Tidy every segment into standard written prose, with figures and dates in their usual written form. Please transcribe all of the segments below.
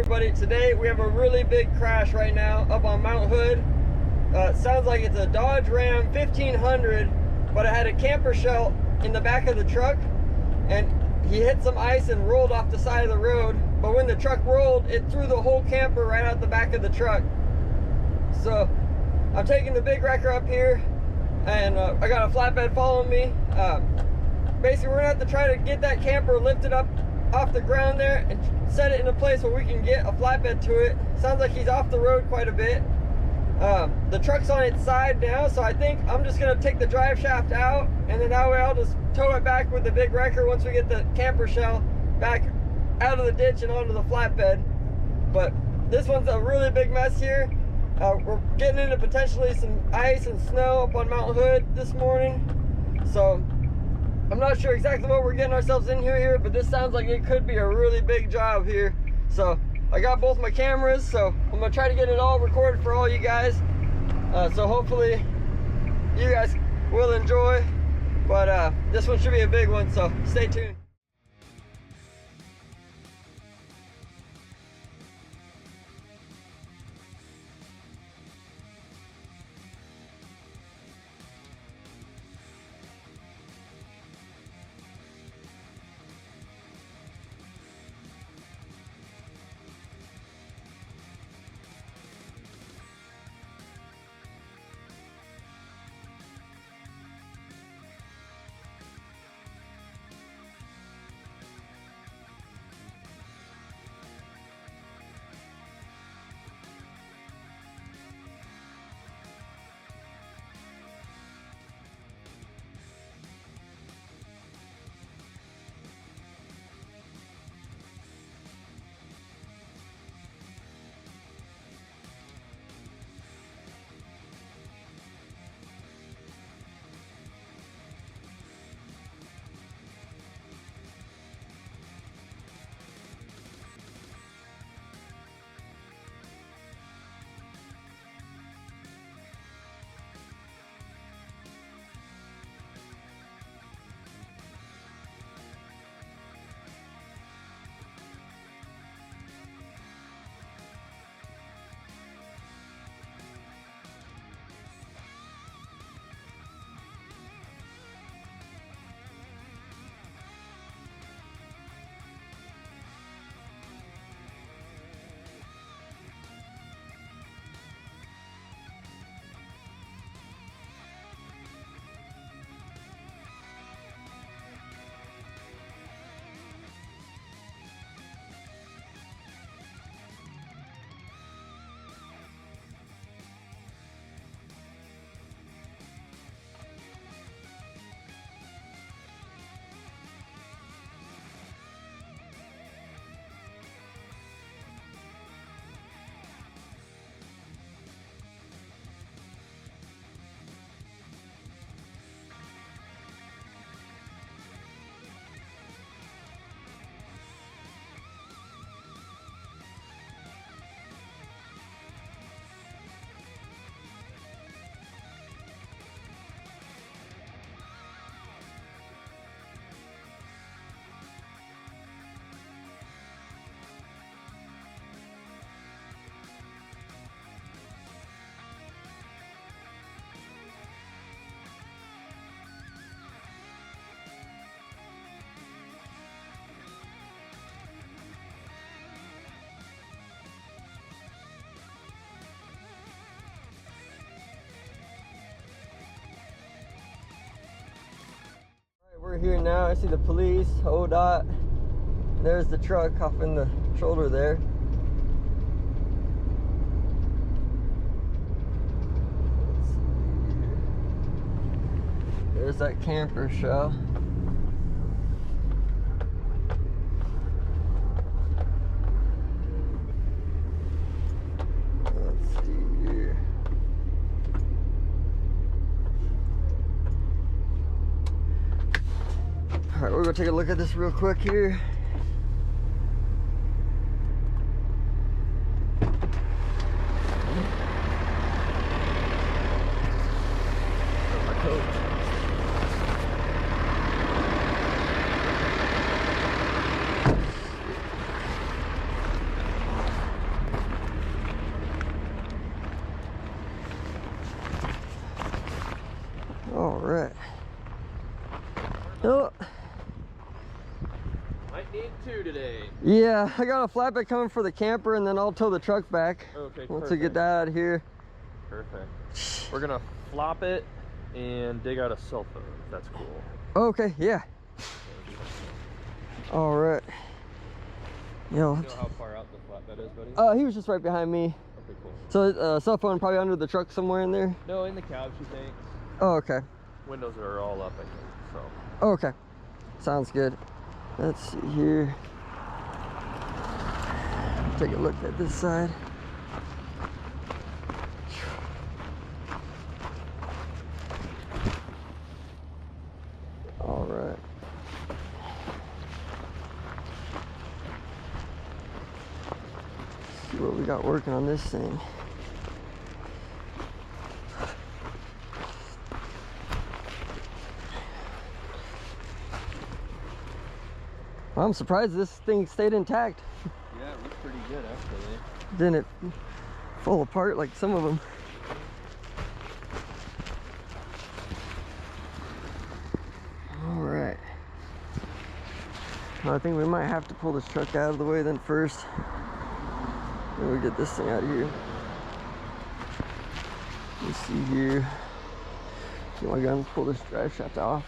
everybody. Today we have a really big crash right now up on Mount Hood. It sounds like it's a Dodge Ram 1500, but it had a camper shell in the back of the truck, and he hit some ice and rolled off the side of the road. But when the truck rolled, it threw the whole camper right out the back of the truck. So I'm taking the big wrecker up here, and I got a flatbed following me. Basically, we're gonna have to try to get that camper lifted up off the ground there and set it in a place where we can get a flatbed to it. Sounds like he's off the road quite a bit. The truck's on its side now, so I think I'm just gonna take the drive shaft out, and then that way I'll just tow it back with the big wrecker once we get the camper shell back out of the ditch and onto the flatbed. But this one's a really big mess here. We're getting into potentially some ice and snow up on Mount Hood this morning, so I'm not sure exactly what we're getting ourselves in here, but this sounds like it could be a really big job here. So I got both my cameras, so I'm gonna try to get it all recorded for all you guys. So hopefully you guys will enjoy, but this one should be a big one, so stay tuned. We're here now. I see the police, ODOT. There's the truck off in the shoulder there. Let's see here. There's that camper shell. Let's see here. All right, we're gonna take a look at this real quick here. Yeah, I got a flatbed coming for the camper, and then I'll tow the truck back. Okay, once we get that out of here. Perfect. We're gonna flop it and dig out a cell phone. That's cool. Okay, yeah. All right. You know how far out the flatbed is, buddy? He was just right behind me. Okay, cool. So cell phone probably under the truck somewhere in there? No, in the couch, you think? Oh, okay. Windows are all up, I think, so. Oh, okay. Sounds good. Let's see here. Take a look at this side. All right. Let's see what we got working on this thing. Well, I'm surprised this thing stayed intact. Yeah, it looks pretty good, actually. Didn't it fall apart like some of them? All right. Well, I think we might have to pull this truck out of the way then first. Then we get this thing out of here. Let's see here. Get my gun, pull this drive shaft off.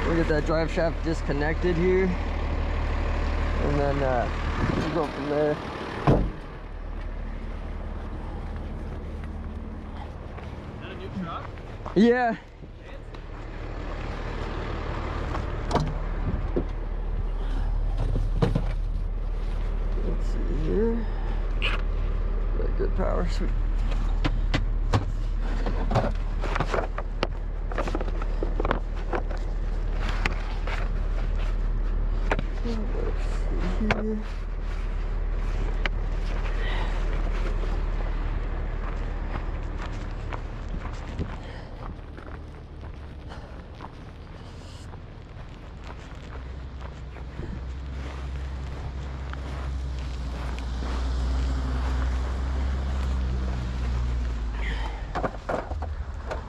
We'll get that drive shaft disconnected here, and then we'll go from there. Is that a new truck? Yeah. Let's see here. Got good power, sweet.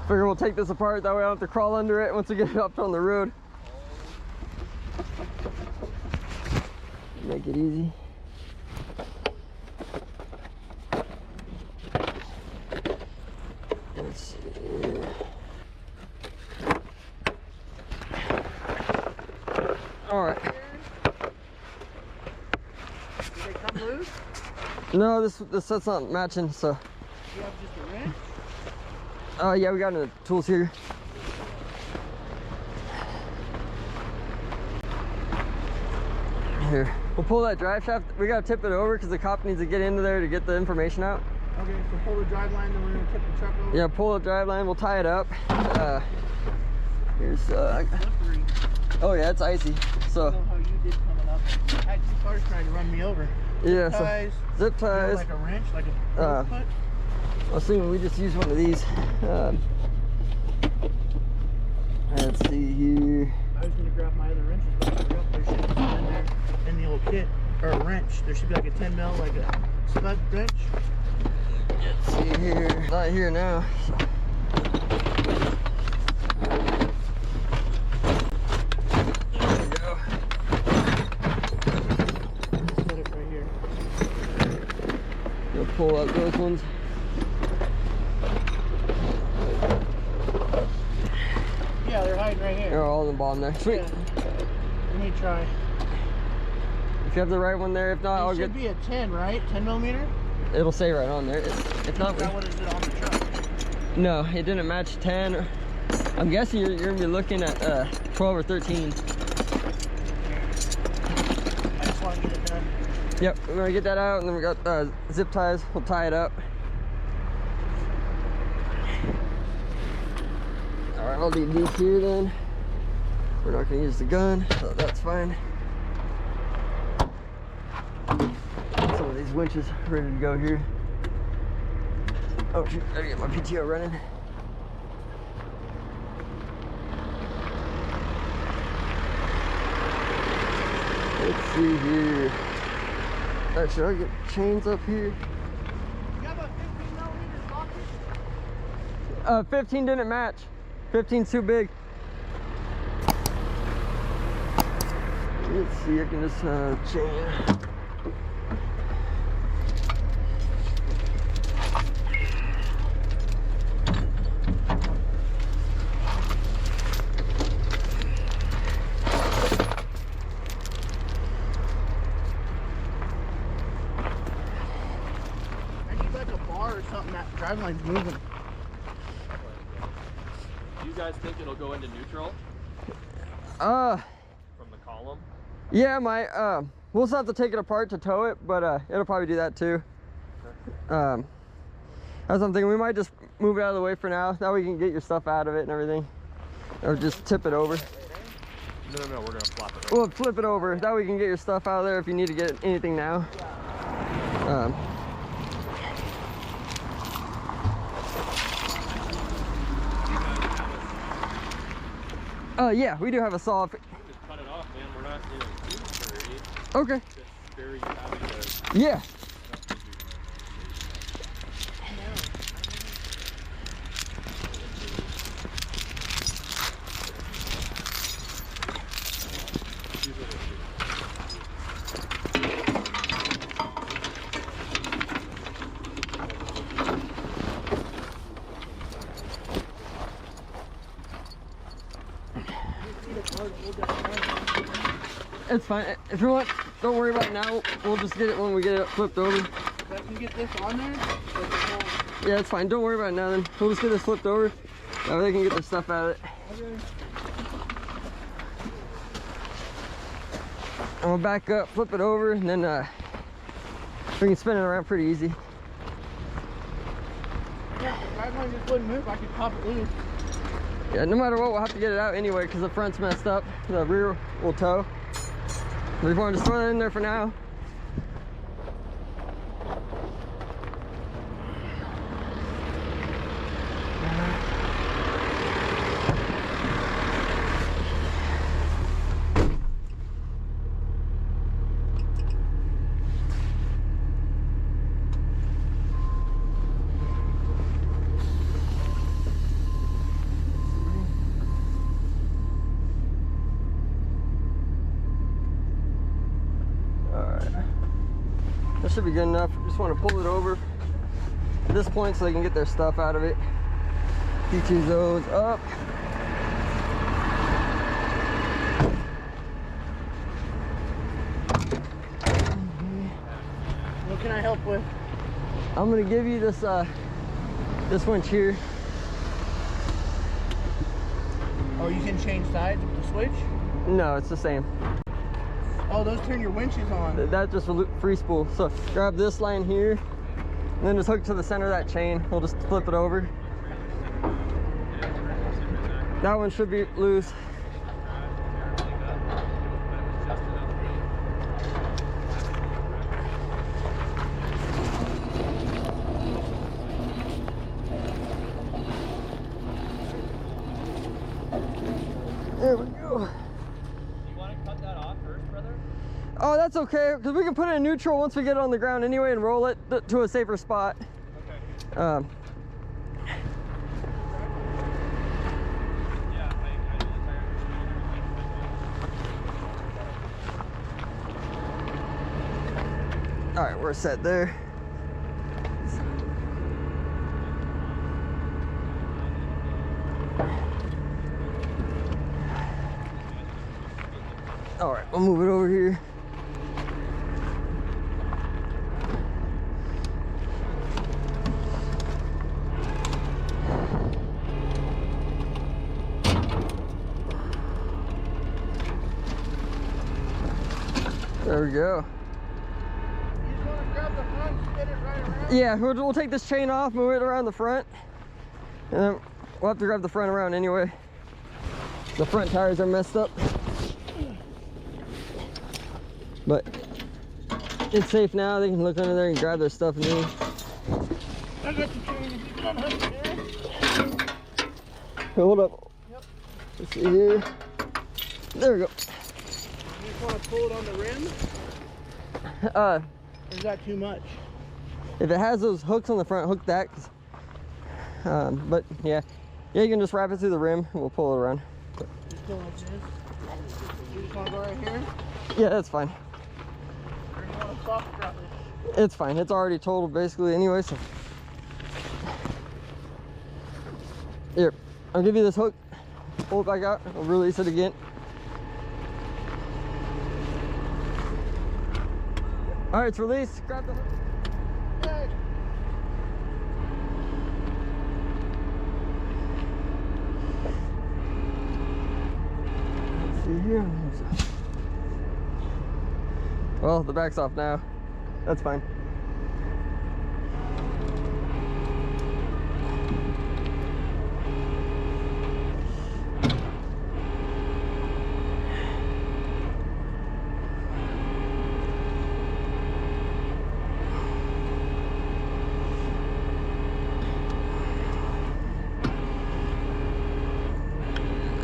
Figure we'll take this apart, that way I don't have to crawl under it once we get it up on the road. Make it easy. Let's see. All right. Did they come loose? No, this set's not matching, so. You have just a wrench? Yeah, we got the tools here. Here, we'll pull that drive shaft. We gotta tip it over because the cop needs to get into there to get the information out. Okay, so pull the drive line, then we're gonna tip the truck over. Yeah, pull the drive line. We'll tie it up. Here's Slippery. oh yeah, it's icy. So. I don't know how you did coming up. I had two cars trying to run me over. Yeah, zip ties. Zip ties. Like a wrench, like a foot. I was thinking we just use one of these. Let's see here. I was gonna grab my other wrenches, but I forgot there should be some in there in the old kit, or a wrench. There should be like a 10 mil, like a stud wrench. Let's see here. Not here now. So. There we go. Set it right here. You'll pull out those ones. Yeah, they're hiding right here. They're all in the bottom there. Sweet. Yeah. Let me try. If you have the right one there, if not, I'll It should be a 10, right? 10 millimeter? It'll say right on there. If not, What is it on the truck? no, it didn't match 10. I'm guessing you're gonna be looking at 12 or 13. I just want to get it done. Yep, we're gonna get that out, and then we got zip ties. We'll tie it up. All right, I'll leave these here then. We're not gonna use the gun, so that's fine. Some of these winches ready to go here. Oh shoot, I gotta get my PTO running. Let's see here. Actually, I'll get chains up here. You got about 15 millimeters locked? 15 didn't match. 15's too big. Let's see, I can just chain. Drive line's moving. Do you guys think it'll go into neutral? From the column? Yeah, we'll still have to take it apart to tow it, but it'll probably do that too. That's something we might just move it out of the way for now. That way you can get your stuff out of it and everything. Or just tip it over. No, we're gonna flop it over. We'll flip it over. That way you can get your stuff out of there if you need to get anything now. Yeah, we do have a saw. Just cut it off, man. We're not in a huge hurry. Okay. Just spare you having to. Yeah. It's fine. If you want, don't worry about it now. We'll just get it when we get it flipped over. If I can get this on there, yeah, it's fine. Don't worry about it now then. We'll just get this flipped over. That way they can get their stuff out of it. okay. And we'll back up, flip it over, and then we can spin it around pretty easy. Yeah, if the drive line just wouldn't move, I could pop it loose. Yeah, no matter what, we'll have to get it out anyway because the front's messed up. The rear will tow. We want to just throw that in there for now. That should be good enough. Just want to pull it over at this point so they can get their stuff out of it. Teach those up. What can I help with? I'm gonna give you this this winch here. Oh, you can change sides with the switch? No, it's the same. Oh, those turn your winches on. That's just a free spool. So grab this line here, and then just hook to the center of that chain. We'll just flip it over. That one should be loose. There we go. Oh, that's okay, because we can put it in neutral once we get it on the ground anyway and roll it to a safer spot. Okay. All right, we're set there. All right, we'll move it over here. There we go. You just want to grab the front, spin it right around? Yeah, we'll take this chain off, move it around the front, and then we'll have to grab the front around anyway. The front tires are messed up. But it's safe now. They can look under there and grab their stuff and leave. I got the chain. If you can unhook it there. Hold up. Yep. Let's see here. There we go. You just want to pull it on the rim? Or is that too much? If it has those hooks on the front, hook that. But yeah, you can just wrap it through the rim and we'll pull it around. Just go like this. You just want to go right here? Yeah, that's fine. Or you want to soft drop it? It's fine. It's already totaled basically anyway, so. Here, I'll give you this hook. Pull it back out. I'll release it again. All right, it's released. Grab the hook. Hey. Let's see here. Well, the back's off now. That's fine.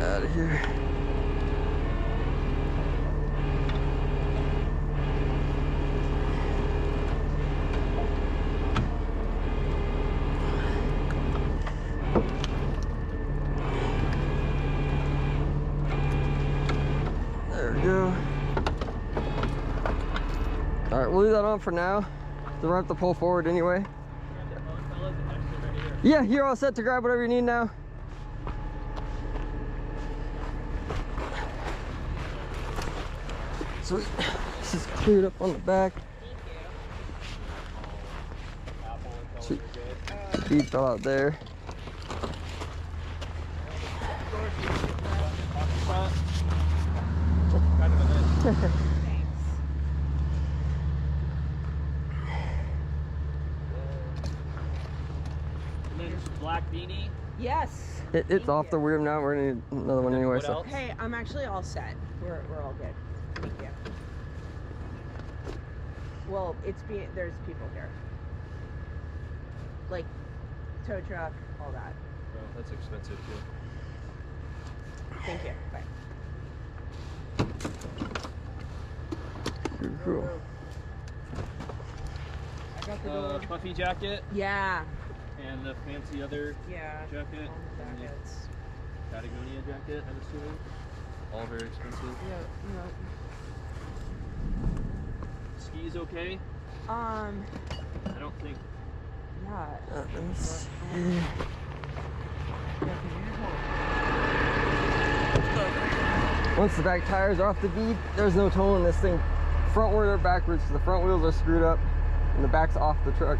Out of here. There we go. All right, we'll leave that on for now. So we'll have to pull forward anyway. Yeah, you're all set to grab whatever you need now. Sweet. This is cleared up on the back. Sweet. Feed fell out there. And then black beanie. Yes. It's off the rim now. We're gonna need another one anyway. What So. else? Hey, I'm actually all set. We're all good. Thank you. Well, there's people here. Like tow truck, all that. Well, that's expensive too. Thank you. Bye. Cool. I got the door. Puffy jacket Yeah. and the fancy other Yeah. jacket. All the and the jackets. Patagonia jacket, I'm assuming. All very expensive. Yeah. Skis okay? Yeah. I don't think. Yeah. Let me see. Once the back tires are off the bead, there's no towing this thing frontward or backwards. The front wheels are screwed up and the back's off the truck.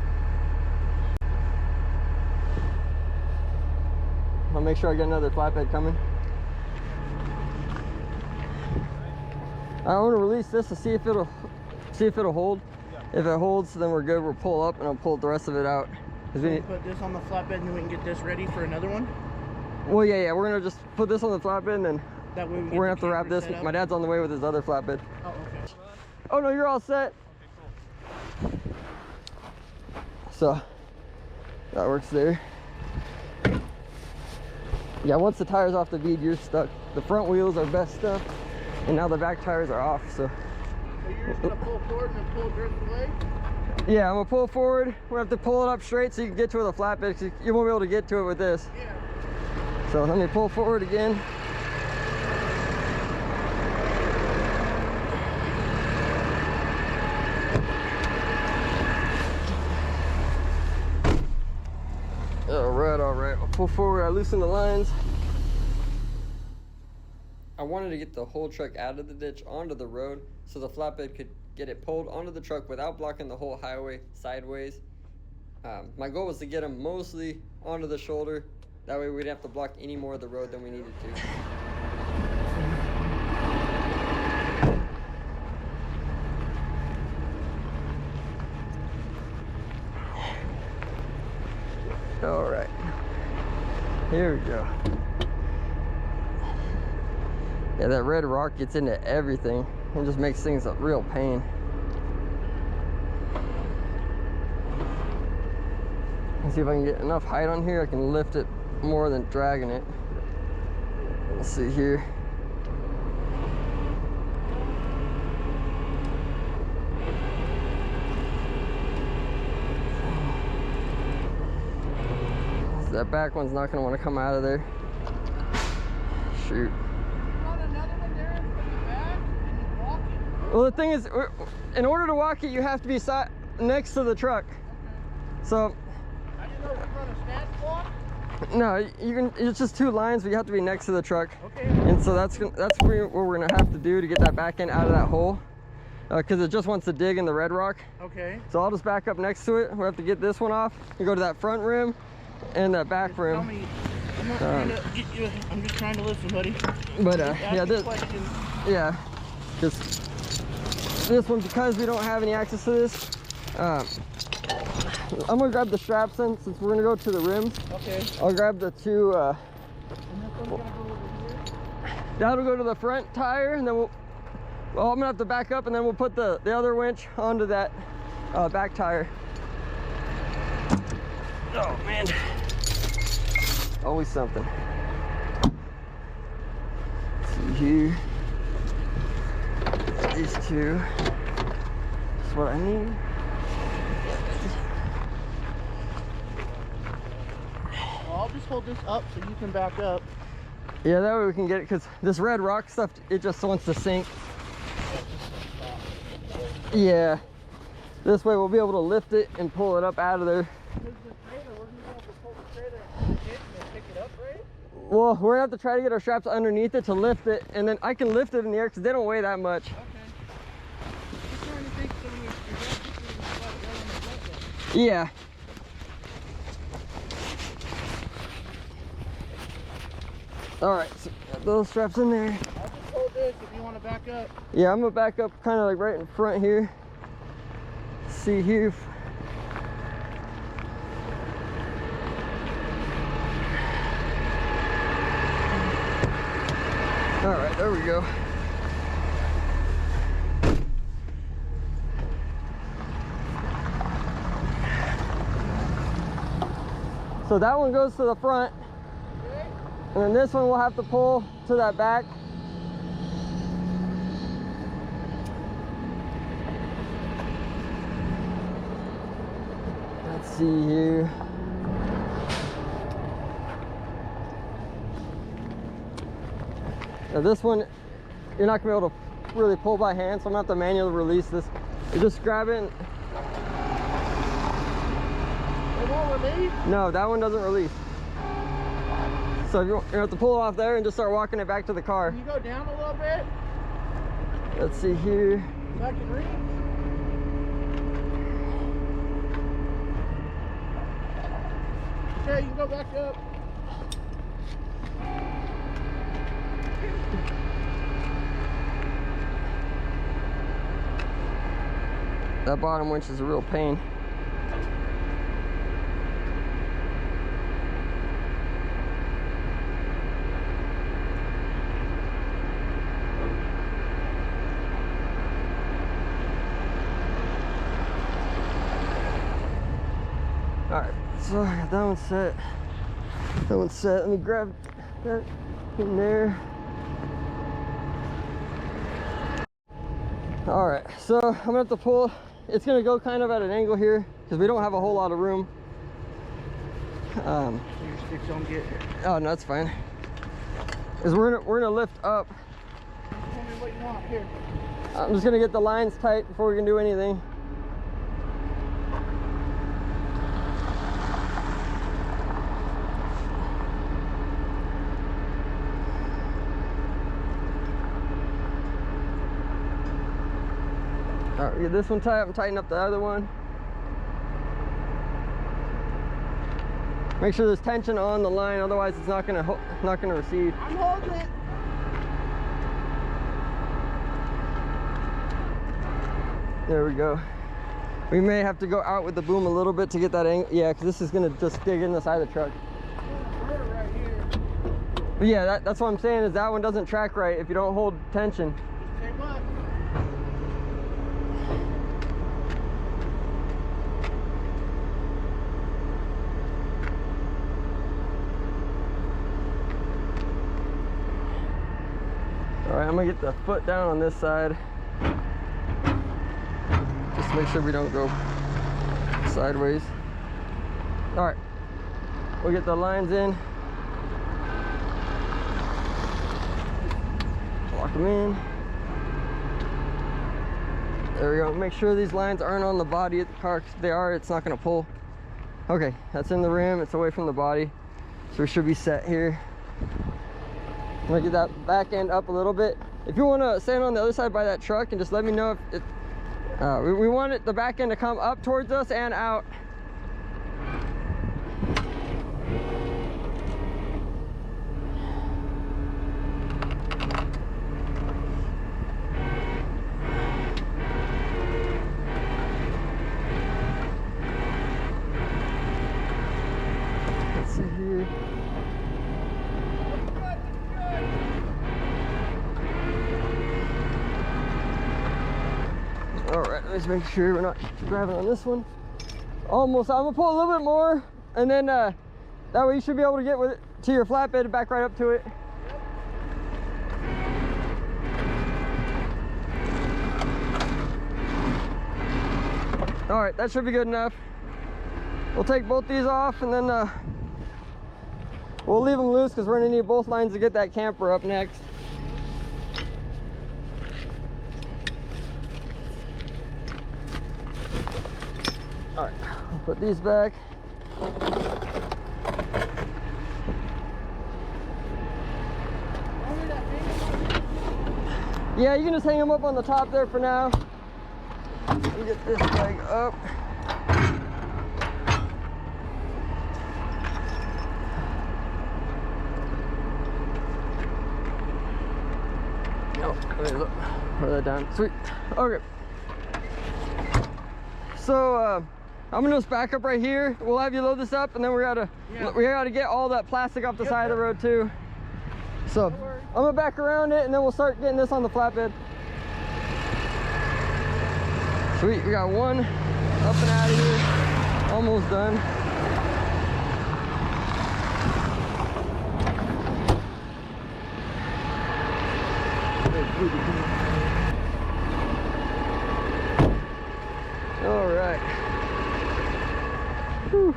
I'll make sure I get another flatbed coming. I want to release this to see if it'll hold. If it holds, then we're good. We'll pull up and I'll pull the rest of it out. 'Cause we need, Put this on the flatbed and then we can get this ready for another one. well, yeah, we're gonna just put this on the flatbed and then That way we we're gonna have to wrap camper this. set up. My dad's on the way with his other flatbed. Oh, okay. Oh no, you're all set. So that works there. Yeah, once the tire's off the bead, you're stuck. The front wheels are best stuff, and now the back tires are off. So So you're just gonna pull forward and then pull the rest away? yeah, I'm gonna pull forward. We're gonna have to pull it up straight so you can get to it with a flatbed, 'cause you won't be able to get to it with this. Yeah. So let me pull forward again. All right. I'll pull forward. I loosen the lines. I wanted to get the whole truck out of the ditch onto the road so the flatbed could get it pulled onto the truck without blocking the whole highway sideways. My goal was to get them mostly onto the shoulder. That way we'd have to block any more of the road than we needed to. All right, here we go. Yeah, that red rock gets into everything and just makes things a real pain. Let's see if I can get enough height on here. I can lift it more than dragging it. Let's see here. that back one's not gonna want to come out of there. Shoot. Run another one there and put it back and then walk it. Well, the thing is, in order to walk it, you have to be next to the truck. Okay. So. I didn't know if you run a snatch block. No, you can. It's just 2 lines, but you have to be next to the truck. Okay. And so that's what we're gonna have to do to get that back end out of that hole, because it just wants to dig in the red rock. Okay. So I'll just back up next to it. We have to get this one off and go to that front rim and that back Just rim. tell me, I'm not trying to get you. I'm just trying to listen, buddy. But Ask yeah, me this. questions. Yeah, just this one, because we don't have any access to this. I'm gonna grab the straps in, since we're gonna go to the rims. Okay. I'll grab the 2. And this one's gonna go over here. That'll go to the front tire, and then well, I'm gonna have to back up, and then we'll put the other winch onto that back tire. Oh man, always something. Let's see here, these 2. That's what I need. Well, I'll just hold this up so you can back up. Yeah, that way we can get it, because this red rock stuff, it just wants to sink. Yeah, this way we'll be able to lift it and pull it up out of there. Well, we're gonna have to try to get our straps underneath it to lift it, and then I can lift it in the air because they don't weigh that much. Okay. Just trying to think so when Yeah. All right, so got those straps in there. I'll just hold this if you want to back up. Yeah, I'm gonna back up kind of like right in front here. See here. All right, there we go. So that one goes to the front, and then this one we'll have to pull to that back. Let's see here. Now this one, you're not gonna be able to really pull by hand, so I'm gonna have to manually release this. You just grab it and... It won't release? No, that one doesn't release. So you're gonna have to pull it off there and just start walking it back to the car. Can you go down a little bit? Let's see here. So I can reach? Okay, you can go back up. That bottom winch is a real pain. Alright, so I got that one set. That one's set. Let me grab that in there. Alright, so I'm gonna have to pull. It's gonna go kind of at an angle here because we don't have a whole lot of room. Your sticks don't get. Oh no, that's fine. Is we're gonna lift up. Tell me what you want here. I'm just gonna get the lines tight before we can do anything. All right, get this one tight up and tighten up the other one. Make sure there's tension on the line, otherwise it's not gonna recede. I'm holding it. There we go. We may have to go out with the boom a little bit to get that angle. Yeah, because this is gonna just dig in the side of the truck. Right here. But yeah, that's what I'm saying is that one doesn't track right if you don't hold tension. Say what? All right, I'm gonna get the foot down on this side. Just make sure we don't go sideways. All right. We'll get the lines in. Lock them in. There we go. Make sure these lines aren't on the body of the car. If they are, it's not going to pull. Okay, that's in the rim. It's away from the body. So we should be set here. I'm going to get that back end up a little bit. If you want to stand on the other side by that truck and just let me know if it, we want it, the back end to come up towards us and out. Let's see here. All right, let's make sure we're not driving on this one. Almost. I'm gonna pull a little bit more, and then that way you should be able to get with it to your flatbed and back right up to it. All right, that should be good enough. We'll take both these off, and then we'll leave them loose because we're gonna need both lines to get that camper up next. All right, I'll put these back. Yeah, you can just hang them up on the top there for now. And get this leg up. Oh, wait, look. Put that down. Sweet. Okay. So, I'm gonna just back up right here. We'll have you load this up, and then we gotta get all that plastic off the side of the road too. So I'm gonna back around it, and then we'll start getting this on the flatbed. Sweet, we got one up and out of here. Almost done. All right. Whew.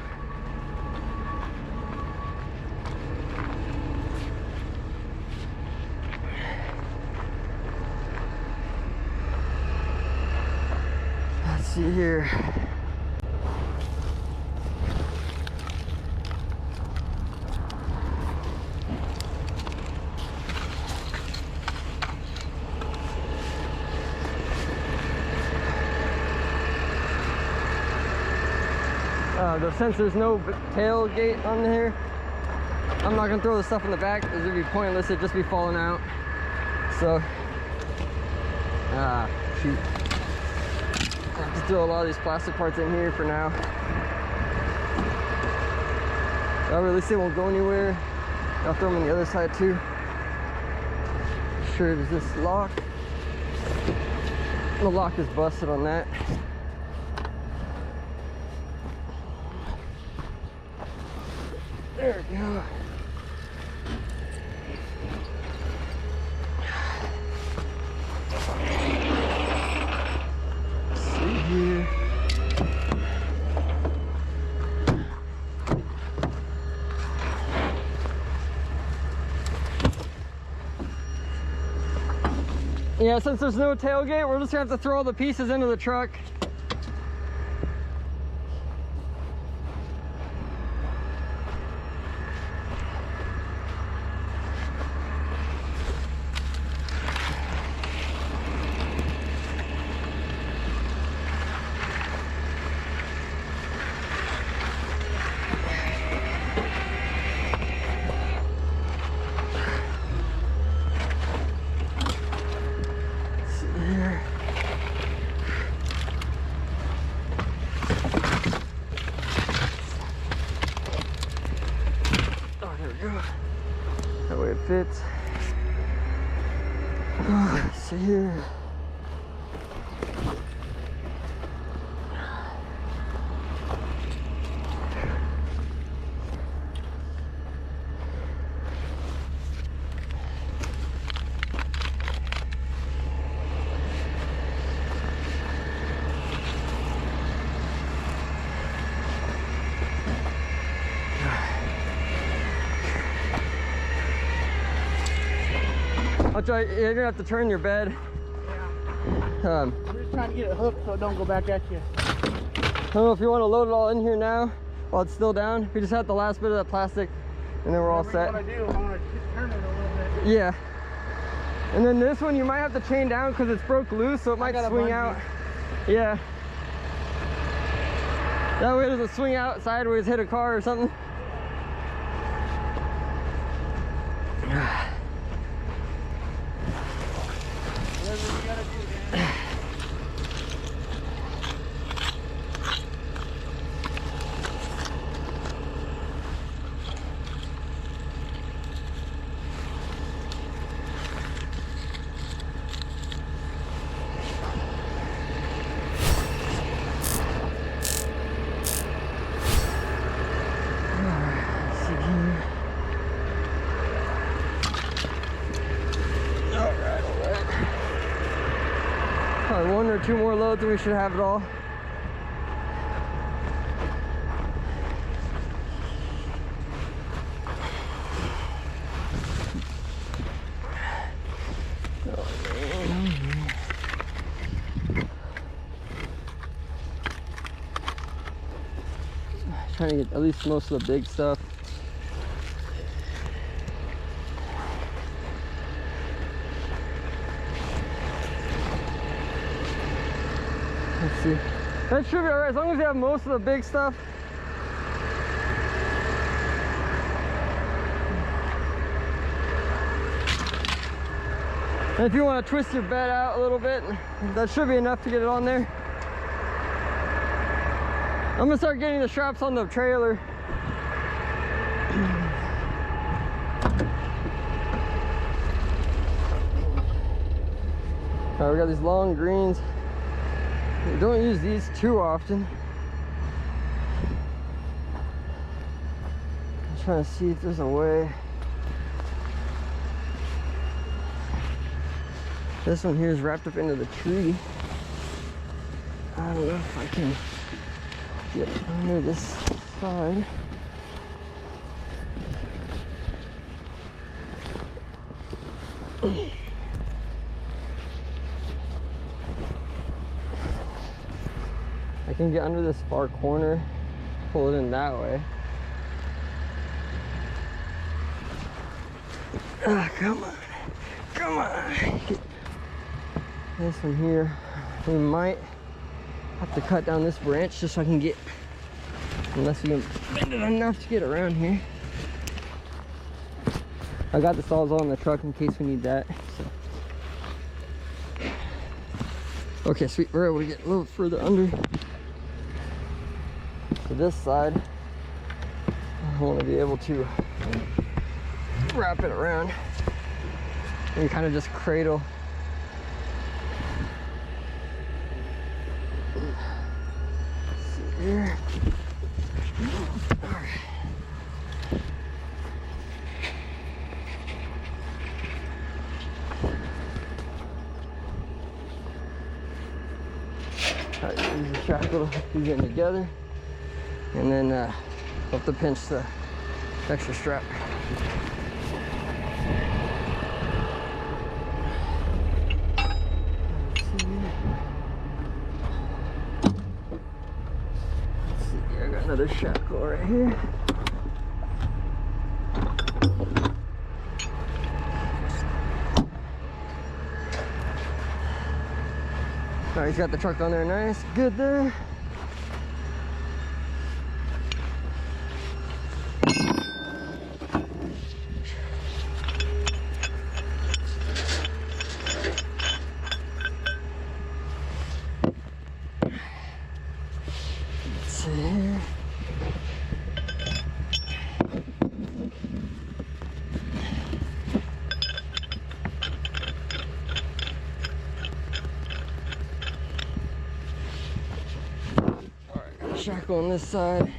Let's see here. Since there's no tailgate on here, I'm not gonna throw the stuff in the back because it'd be pointless. It'd just be falling out. So, shoot. I have to throw a lot of these plastic parts in here for now. At least they won't go anywhere. I'll throw them on the other side too. Sure, does this lock? The lock is busted on that. There we go. Let's see here. Yeah, since there's no tailgate, we're just gonna have to throw all the pieces into the truck. That way it fits. Let's see here. Watch out, you're gonna have to turn your bed. Yeah. I'm just trying to get it hooked so it don't go back at you. I don't know if you want to load it all in here now while it's still down. We just have the last bit of that plastic and then we're all set. What I do, I want to turn it a little bit. Yeah. And then this one you might have to chain down because it's broke loose, so it might swing out. Yeah. That way it doesn't swing out sideways, hit a car or something. Whatever you gotta do, man. Probably 1 or 2 more loads and we should have it all. Trying to get at least most of the big stuff. Let's see. That should be alright as long as you have most of the big stuff. And if you want to twist your bed out a little bit, that should be enough to get it on there. I'm gonna start getting the straps on the trailer. Alright, we got these long greens. We don't use these too often. I'm trying to see if there's a way. This one here is wrapped up into the tree. I don't know if I can get under this side. I can get under this far corner, pull it in that way. Ah, come on, come on. This one here, we might have to cut down this branch just so I can get, unless we can bend it enough to get around here. I got the sawzall in the truck in case we need that. So. Okay, sweet, we're able to get a little further under. So this side, I want to be able to wrap it around and kind of just cradle. Let's see here. All right. All right, use the shackle to hook these in together. And then have to pinch the extra strap. Let's see, I got another shackle right here. Alright, he's got the truck on there nice, good there. Shackle on this side.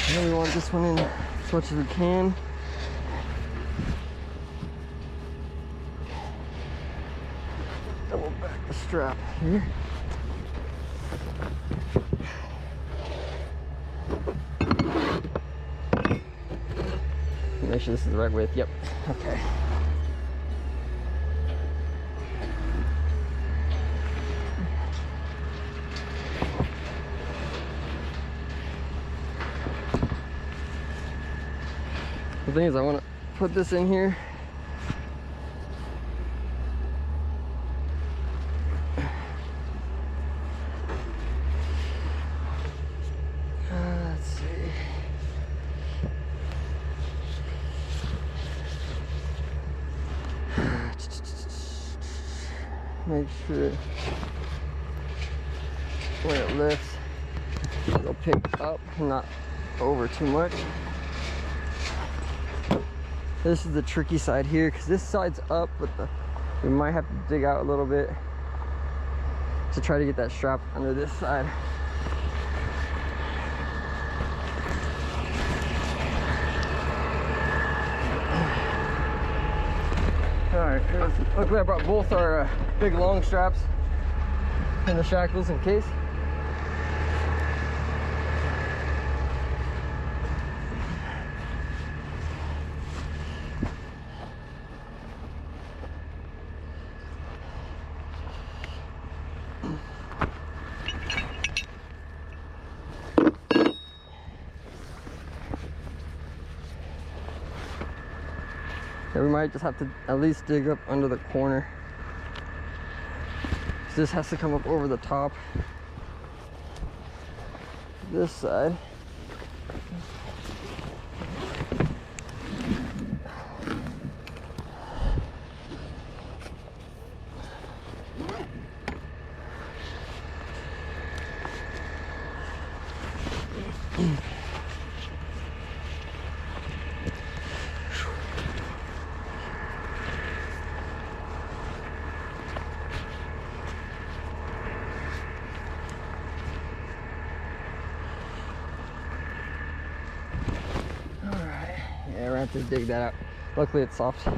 And we want this one in as much as we can. Double back the strap here. make sure this is the right width. Yep. Okay. The thing is, I want to put this in here. Let's see. Make sure when it lifts, it'll pick up, not over too much. This is the tricky side here because this side's up, but we might have to dig out a little bit to try to get that strap under this side. Alright, luckily I brought both our big long straps and the shackles in case. Yeah, we might just have to at least dig up under the corner. This has to come up over the top. This side. Yeah, we're gonna have to dig that out. Luckily it's soft. It's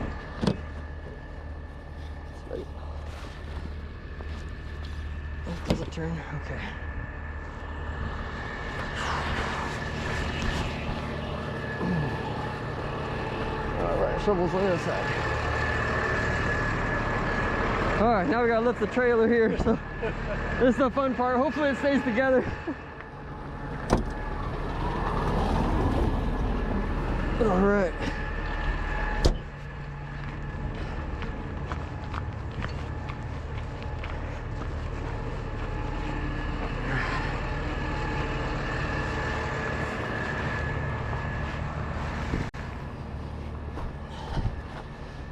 ready. Oh, does it turn? Okay. Alright, shovel's on the other side. Alright, now we gotta lift the trailer here, so this is the fun part. Hopefully it stays together. All right.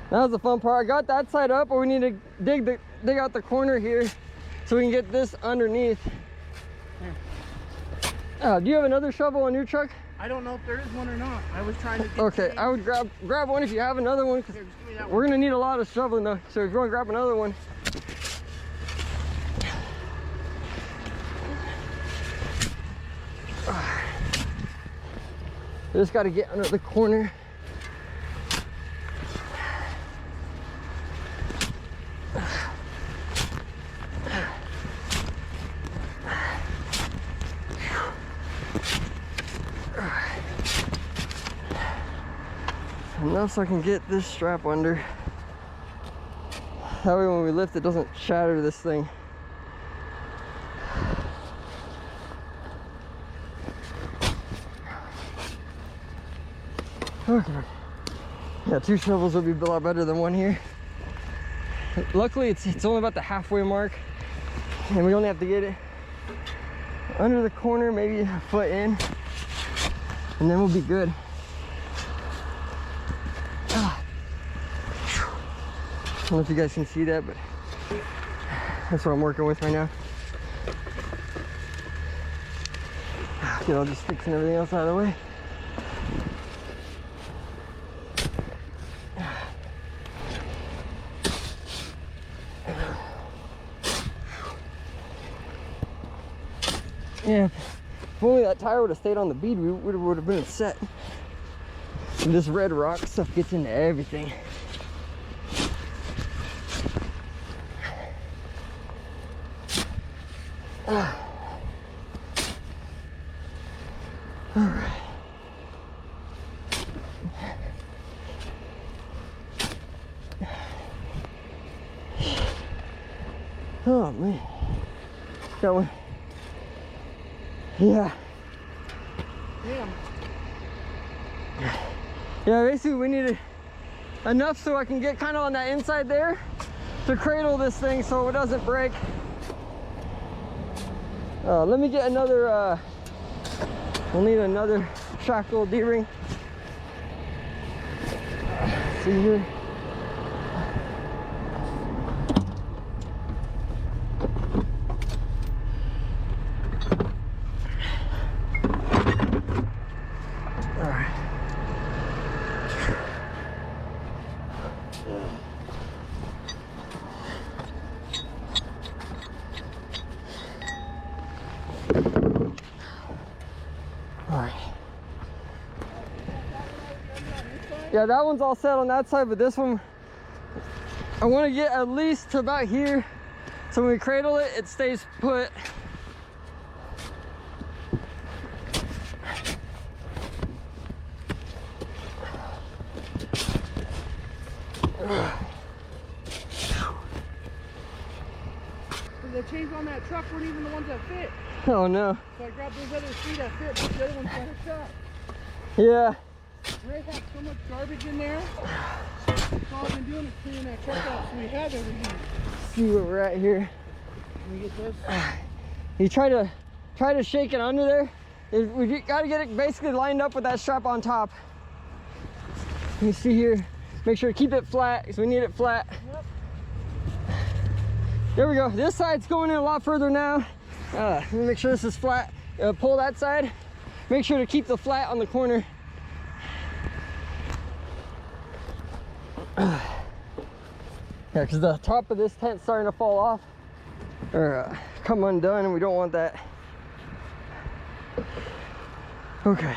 That was the fun part. I got that side up, but we need to dig out the corner here so we can get this underneath. Do you have another shovel on your truck? I don't know if there is one or not. I was trying to get okay, I would grab one if you have another one, because we're gonna need a lot of shoveling though. So if you want to grab another one. We just got to get under the corner. Enough so I can get this strap under. That way when we lift it doesn't shatter this thing. Okay. Yeah, 2 shovels would be a lot better than one here. Luckily it's only about the halfway mark and we only have to get it under the corner, maybe a foot in, and then we'll be good. I don't know if you guys can see that, but that's what I'm working with right now. Okay, I'll just fixing everything else out of the way. Yeah, if only that tire would have stayed on the bead, we would have been set. And this red rock stuff gets into everything. All right. Oh man. Got one. Yeah. Damn. Yeah, basically we needed enough so I can get kind of on that inside there to cradle this thing so it doesn't break. Let me get another, we'll need another shackle D-ring. See here. Yeah, that one's all set on that side, but this one, I want to get at least to about here, so when we cradle it, it stays put. The chains on that truck weren't even the ones that fit. Oh no. So I grabbed those other three that fit, but the other ones got a shot. Yeah. Ray had so much garbage in there. All I've been doing is cleaning that truck out so we have everything. See where we're at here. Can we get this? You try to shake it under there. We got to get it basically lined up with that strap on top. You see here, make sure to keep it flat because we need it flat. Yep. There we go. This side's going in a lot further now. Let me make sure this is flat. Pull that side. Make sure to keep the flat on the corner. Yeah, because the top of this tent's starting to fall off or come undone, and we don't want that. Okay.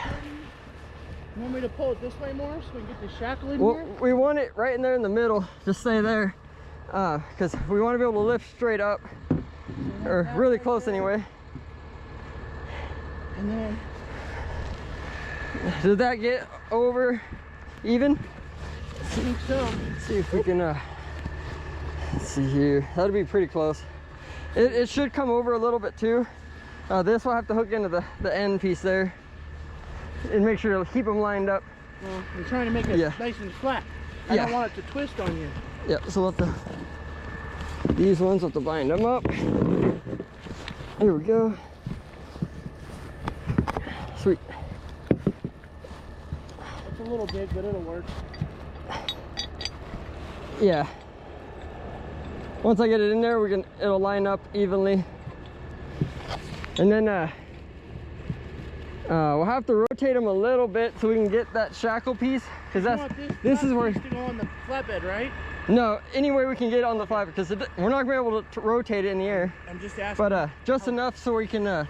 You want me to pull it this way more so we can get the shackle in Well, here? we want it right in there in the middle. Just stay there, because we want to be able to lift straight up, or really close anyway. And then Did that get over even? I think so. Let's see if we can, let's see here. That'll be pretty close. It should come over a little bit too. This will have to hook into the end piece there. And make sure to keep them lined up. Well, I'm trying to make it nice and flat. I don't want it to twist on you. Yeah, so we'll have to, these ones we'll have to bind them up. Here we go. Sweet. It's a little big, but it'll work. Yeah. Once I get it in there, it'll line up evenly. And then we'll have to rotate them a little bit so we can get that shackle piece, because this is where to go on the flatbed, right? No, any way we can get it on the flatbed, because we're not gonna be able to rotate it in the air. I'm just asking. But just enough so we can.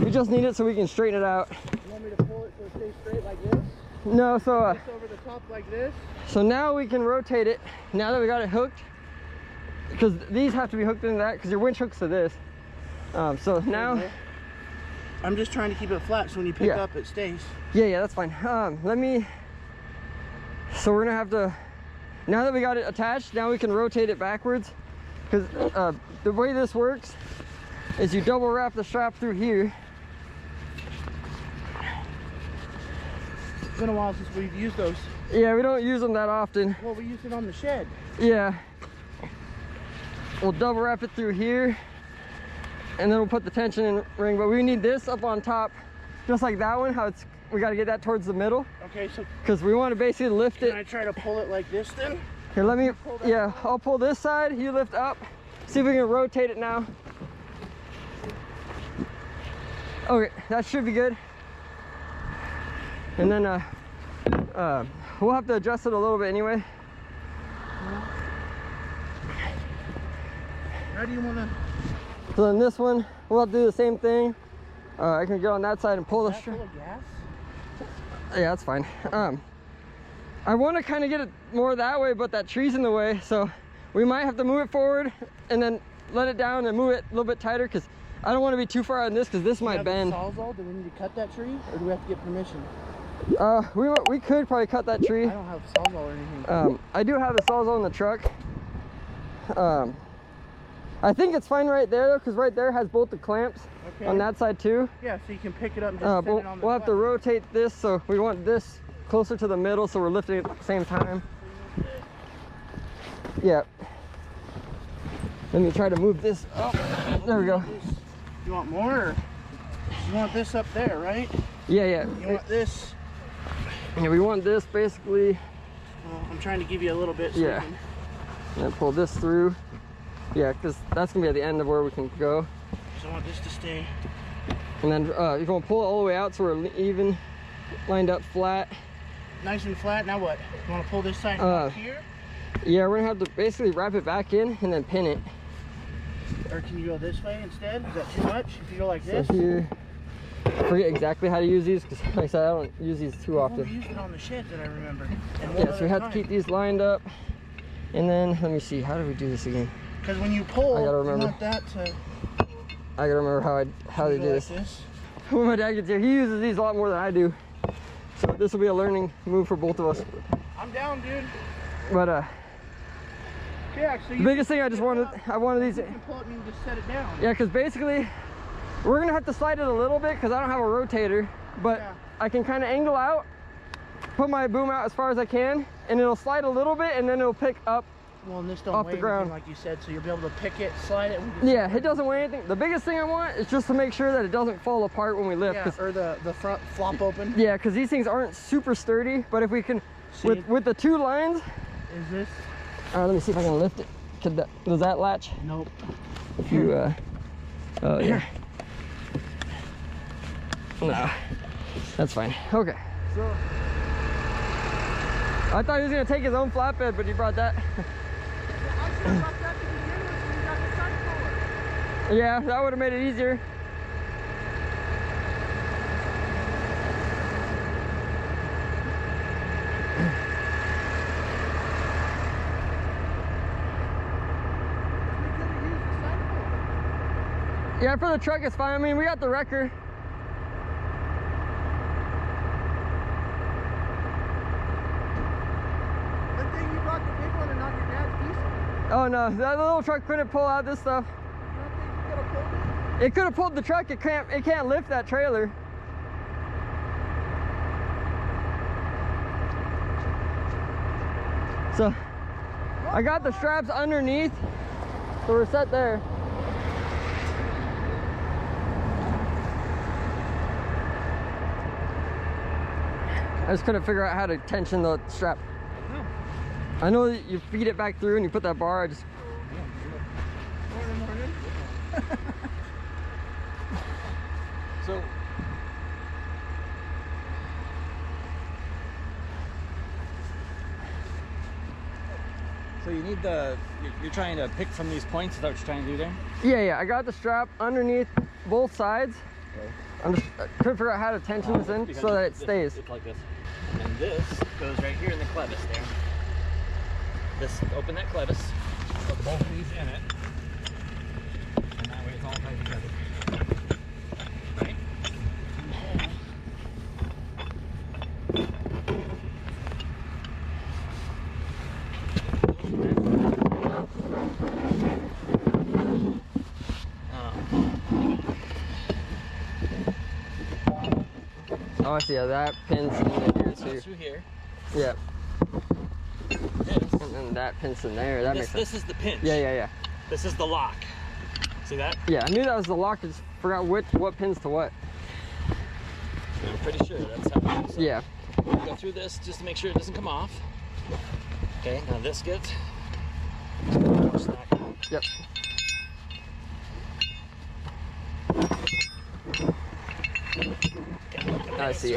We just need it so we can straighten it out. You want me to pull it so it stays straight like this? No, so This over the top like this. so now we can rotate it. Now that we got it hooked, because these have to be hooked into that, because your winch hooks to this. So now. I'm just trying to keep it flat so when you pick up it stays. Yeah, that's fine. So we're gonna have to, now that we got it attached, now we can rotate it backwards, because the way this works is you double wrap the strap through here. It's been a while since we've used those. Yeah, we don't use them that often. Well, we used it on the shed. Yeah. We'll double wrap it through here, and then we'll put the tension in ring, but we need this up on top, just like that one, how we got to get that towards the middle. Okay, so because we want to basically lift it. Can I try to pull it like this then? Here, let me, I'll pull this side, you lift up. See if we can rotate it now. Okay, that should be good. And then we'll have to adjust it a little bit anyway. How do you want to? So then this one, we'll have to do the same thing. I can go on that side and pull the strap. Full of gas? Yeah, that's fine. I want to kind of get it more that way, but that tree's in the way, so we might have to move it forward and then let it down and move it a little bit tighter, because I don't want to be too far on this, because this might bend. Sawzall? Do we need to cut that tree, or do we have to get permission? We could probably cut that tree. I don't have a Sawzall or anything. I do have a Sawzall in the truck. I think it's fine right there though, because right there has both the clamps on that side too. Yeah, so you can pick it up and just set it on the we'll have to rotate this, so we want this closer to the middle so we're lifting it at the same time. Yeah. Let me try to move this up. There we go. You want more? Or you want this up there, right? Yeah, yeah. You want this? Yeah, we want this basically. Well, I'm trying to give you a little bit. So Yeah. And pull this through. Yeah, because that's gonna be at the end of where we can go. So I want this to stay. And then you're gonna pull it all the way out so we're even, lined up flat. Nice and flat. Now what? You want to pull this side up here? Yeah, we're gonna have to basically wrap it back in and then pin it. Or can you go this way instead? Is that too much? If you go like this? So here, I forget exactly how to use these because, like I said, I don't use these too often. We used it on the shed that I remember. Yeah, so we have to keep these lined up. And then, let me see, how do we do this again? Because when you pull, I gotta remember. you want that to... I gotta remember how they do like this. When my dad gets here, he uses these a lot more than I do. So this will be a learning move for both of us. I'm down, dude. But Yeah, so the biggest thing I wanted these. You can pull it and you can just set it down. Yeah, because basically we're gonna have to slide it a little bit because I don't have a rotator, but Yeah. I can kind of angle out, put my boom out as far as I can, and it'll slide a little bit, and then it'll pick up. Well, and this don't Off weigh the ground. anything like you said, so you'll be able to pick it, slide it. Yeah, it doesn't weigh anything. The biggest thing I want is just to make sure that it doesn't fall apart when we lift. Yeah, or the front flop open. Yeah, because these things aren't super sturdy, but if we can, with the two lines. Is this? All right, let me see if I can lift it. Does that latch? Nope. If you, oh yeah. No, that's fine. Okay. So, I thought he was gonna take his own flatbed, but he brought that. I should have brought that to begin with when you got the side puller. Yeah, that would have made it easier. Yeah, for the truck it's fine. I mean, we got the wrecker. Good thing you brought the big one and not your dad's diesel. Oh no, that little truck couldn't pull out this stuff. You don't think you could have pulled it? It could have pulled the truck. It can't lift that trailer. So I got the straps underneath, so we're set there. I just couldn't figure out how to tension the strap. I know that you feed it back through and you put that bar. I just. Morning. So you need you're trying to pick from these points. Is that what you're trying to do there? Yeah, I got the strap underneath both sides. Okay. I couldn't figure out how to tension this in so that it stays. It's like this. And this goes right here in the clevis there. This, open that clevis, put both of these in it. And that way it's all tied together. Right? Oh, I see. Yeah, that pins in here So too. through here. Yeah. This. And then that pins in there. That makes sense. This is the pinch. Yeah. This is the lock. See that? Yeah, I knew that was the lock. I just forgot what pins to what. I'm pretty sure that's how it is. So Yeah. go through this just to make sure it doesn't come off. Okay, now this gets snap. Yep. I see.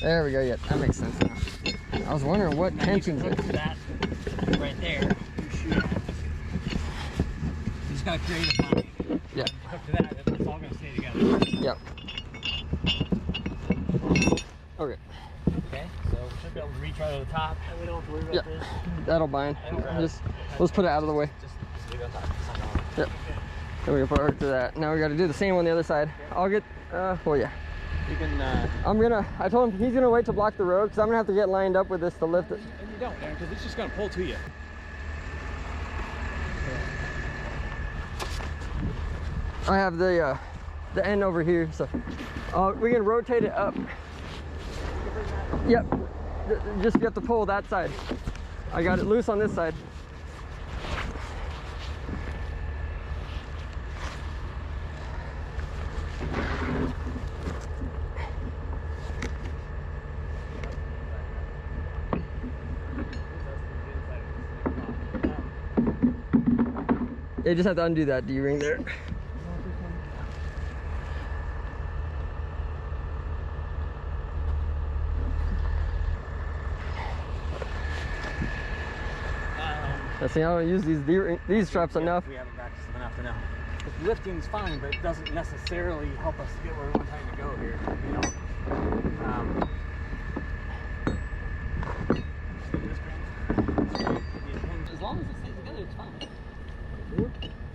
There we go. Yeah, that makes sense now. I was wondering what tensions Hook it. to that right there. You just gotta create a line. Yeah. Hook to that, it's all gonna stay together. Yep. Okay. Okay, so we should be able to reach right over the top. And we don't have to worry about this. That'll bind. Let's put it out of the way. Just leave it on top. It's not gonna Yep. Then we can put her to that. Now we got to do the same on the other side. I'll get. Well, yeah. You can. I told him he's gonna wait to block the road because I'm gonna have to get lined up with this to lift it. And you don't, Aaron, because it's just gonna pull to you. I have the end over here, so we can rotate it up. Yep, just you have to pull that side. I got it loose on this side. Yeah, you just have to undo that D-ring there. See, I don't use these straps enough. We haven't practiced them enough to know. The lifting's fine, but it doesn't necessarily help us get where we're trying to go here. You know. As long as it stays together, it's fine.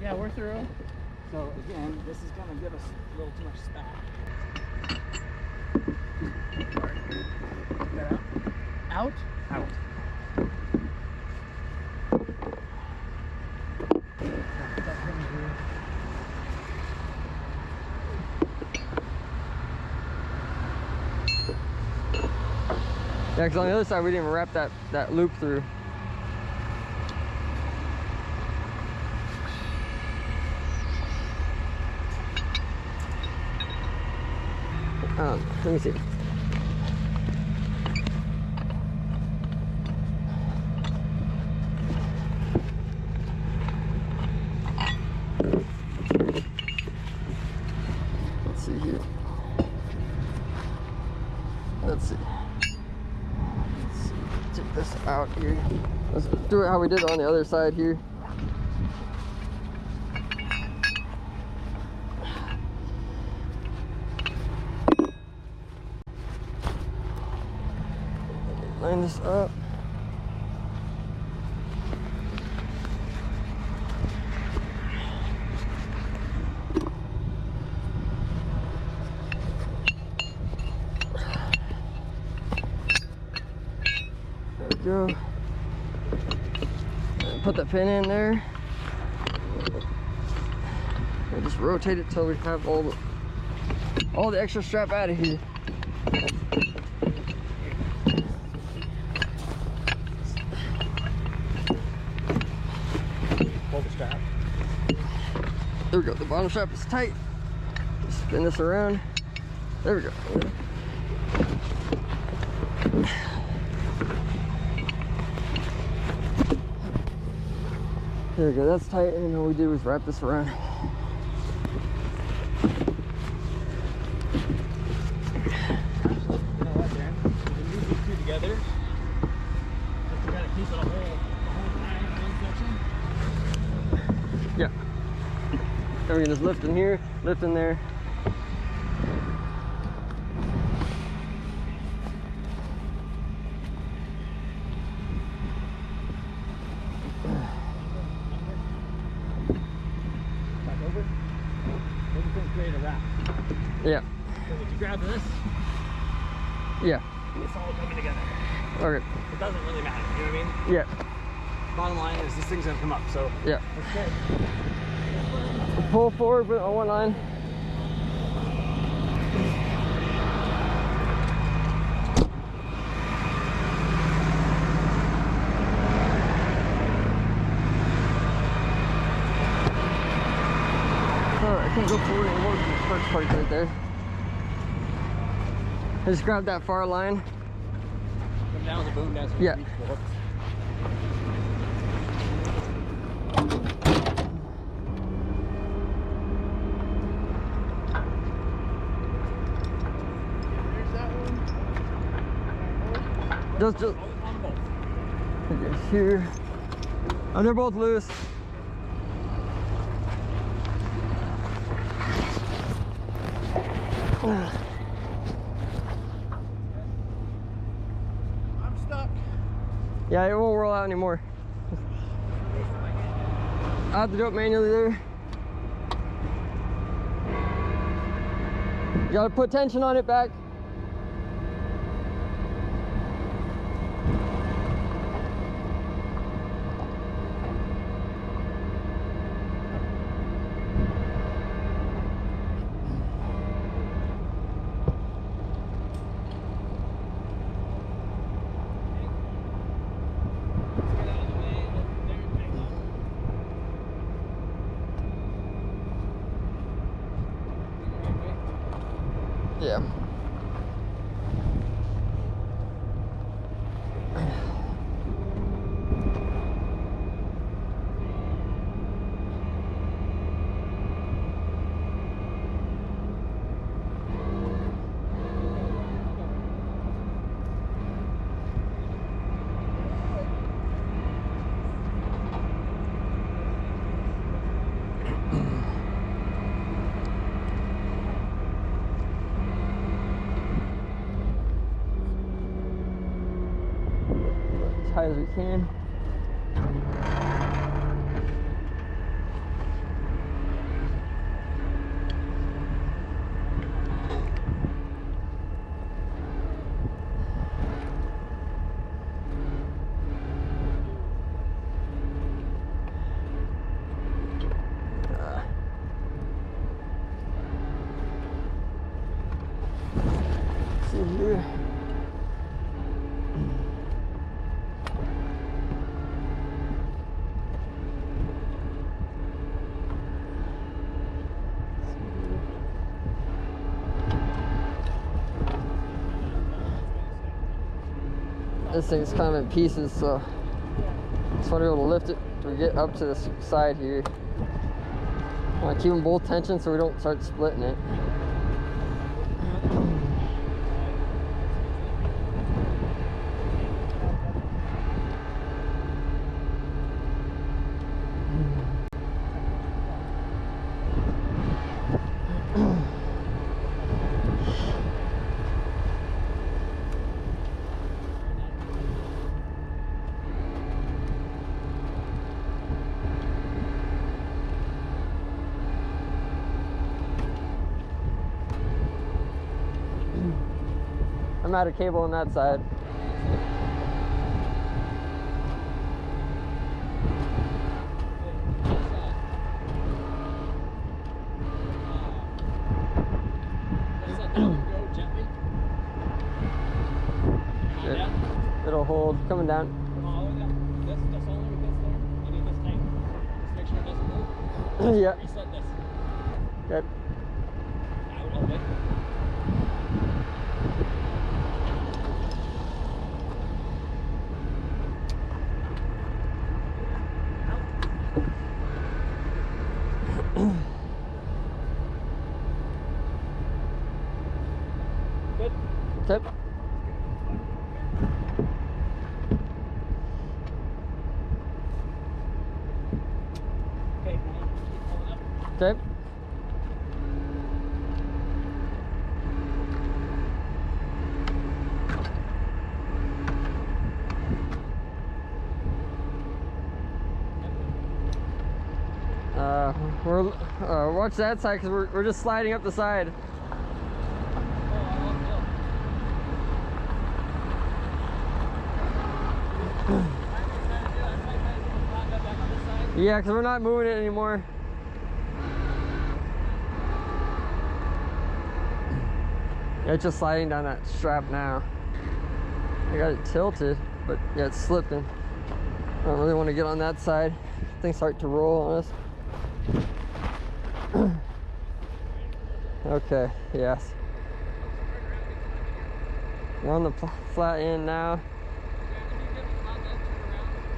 Yeah, we're through. So again, this is gonna give us a little too much spat. That out? Out. Out. Yeah, because on the other side we didn't even wrap that loop through. Let me see. Let's see here. Let's see. Take this out here. Let's do it how we did it on the other side here. Line this up. There we go. And put the pin in there. And just rotate it till we have all the extra strap out of here. Pull the strap. There we go. The bottom strap is tight. Just spin this around. There we go. There we go. That's tight. And all we did was wrap this around. You know what, Darren? We can use these two together. Just to kind of keep it a whole time in section. Yeah. Then we can just lift in here, lift in there. Back over. Everything create a wrap. Yeah. So if you grab this, Yeah. it's all coming together. Okay. It doesn't really matter, you know what I mean? Yeah. Bottom line is this thing's gonna come up, so Yeah. okay. Pull forward but on one line. Alright, I can't go forward anymore because the first part's right there. I just grabbed that far line. Come down with the boom down so we Yeah. can reach the hooks. There's that one. Just On both. here. Oh, they're both loose. I'm stuck. Yeah, it won't roll out anymore. I have to do it manually there. You gotta put tension on it back. Yeah. As high as we can. See here. This thing's kind of in pieces, so just want to be able to lift it to get up to the side here. I want to keep them both tension so we don't start splitting it. I'm out of cable on that side. It'll hold. Coming down. That's only with this there. You need this tight. Just make sure it doesn't move. Yeah. Reset this. Good. Now it'll hold it. Good. Tip. Okay, now keep pulling up. Tip. Watch that side because we're just sliding up the side. Yeah, because we're not moving it anymore. Yeah, it's just sliding down that strap now. I got it tilted, but yeah, it's slipping. I don't really want to get on that side. Things start to roll on us. Okay, yes. We're on the flat end now.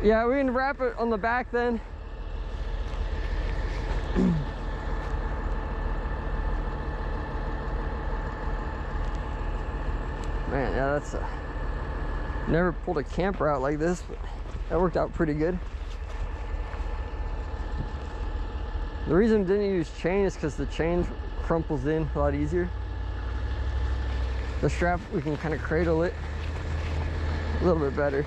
Yeah, we can wrap it on the back then. Man, yeah, that's never pulled a camper out like this, but that worked out pretty good. The reason I didn't use chain is because the chain crumples in a lot easier. The strap, we can kind of cradle it a little bit better.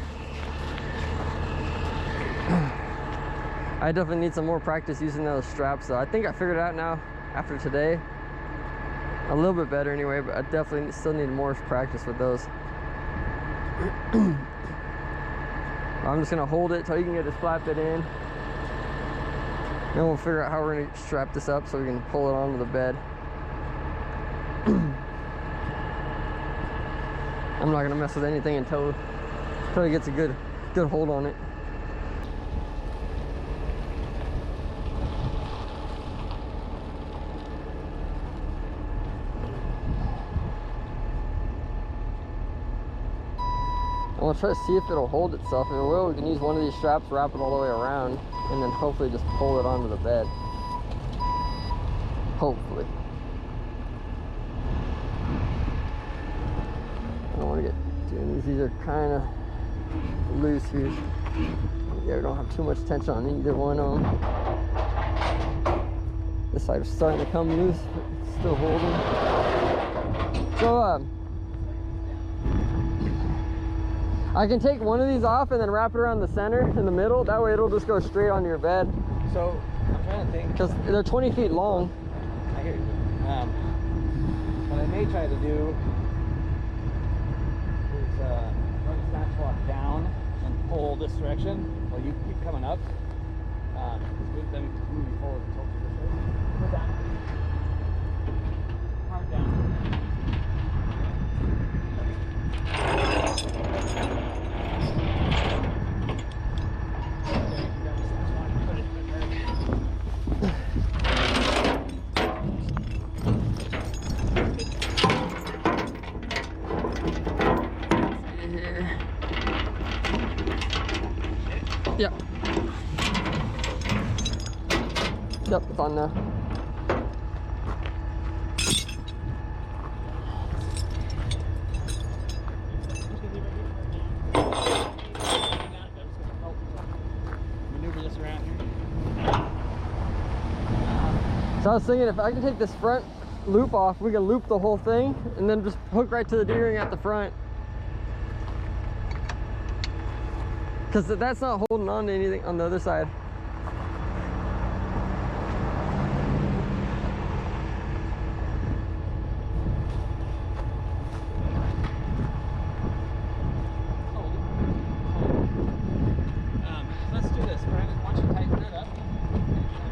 I definitely need some more practice using those straps though. I think I figured it out now after today. a little bit better anyway, but I definitely still need more practice with those. I'm just gonna hold it till you can get this flat bit in. Then we'll figure out how we're gonna strap this up so we can pull it onto the bed. I'm not gonna mess with anything until it gets a good hold on it. I'm gonna try to see if it'll hold itself. If it will, we can use one of these straps, wrap it all the way around, and then hopefully just pull it onto the bed. Hopefully. I don't want to get doing these. These are kind of loose here. Yeah, we don't have too much tension on either one of them. This side is starting to come loose, but it's still holding. So, I can take one of these off and then wrap it around the center in the middle. That way it'll just go straight onto your bed. So I'm trying to think. Because they're 20 feet long. I hear you. What I may try to do is run the snatch block down and pull this direction while you keep coming up. Then move you forward and tilt you this way. Put down. Hard down. Yep. Yep, it's on now. Maneuver this around here. So I was thinking if I can take this front loop off, we can loop the whole thing and then just hook right to the D-ring at the front. Because that's not holding on to anything on the other side. Let's do this, Brandon. Why don't you tighten that up?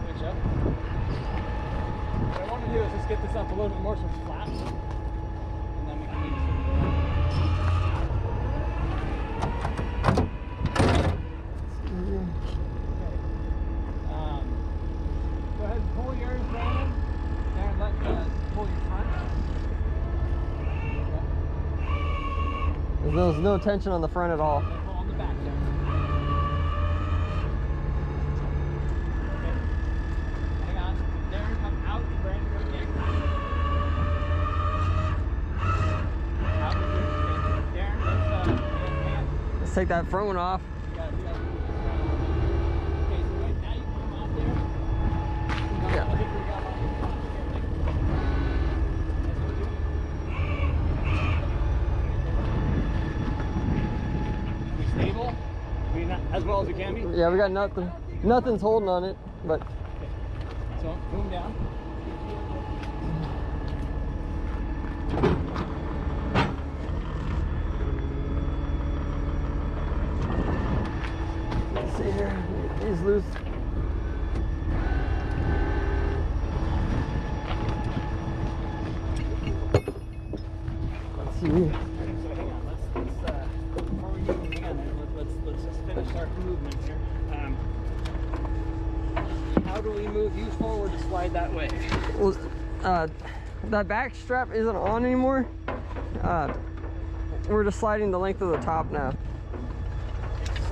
Winch up. What I want to do is just get this up a little bit more so it's flat. And then we can use it. Go ahead and pull yours, Brandon. There, and let pull your front. There's no tension on the front at all. And pull on the back there. Okay. Hang on. There, come out, Brandon. Go again. Out with your Darren, let's hand. Let's take that front one off. We gotta do this. Okay, so right now you come out there. Yeah. I think we got all the That's what we do. We stable? We not as well as we can be? Yeah, we got nothing's holding on it, but So boom down. let's see here. These loose. Let's see. So hang on, let's before we move again, let's just finish our movement here. How do we move you forward to slide that way? Well, that back strap isn't on anymore. We're just sliding the length of the top now.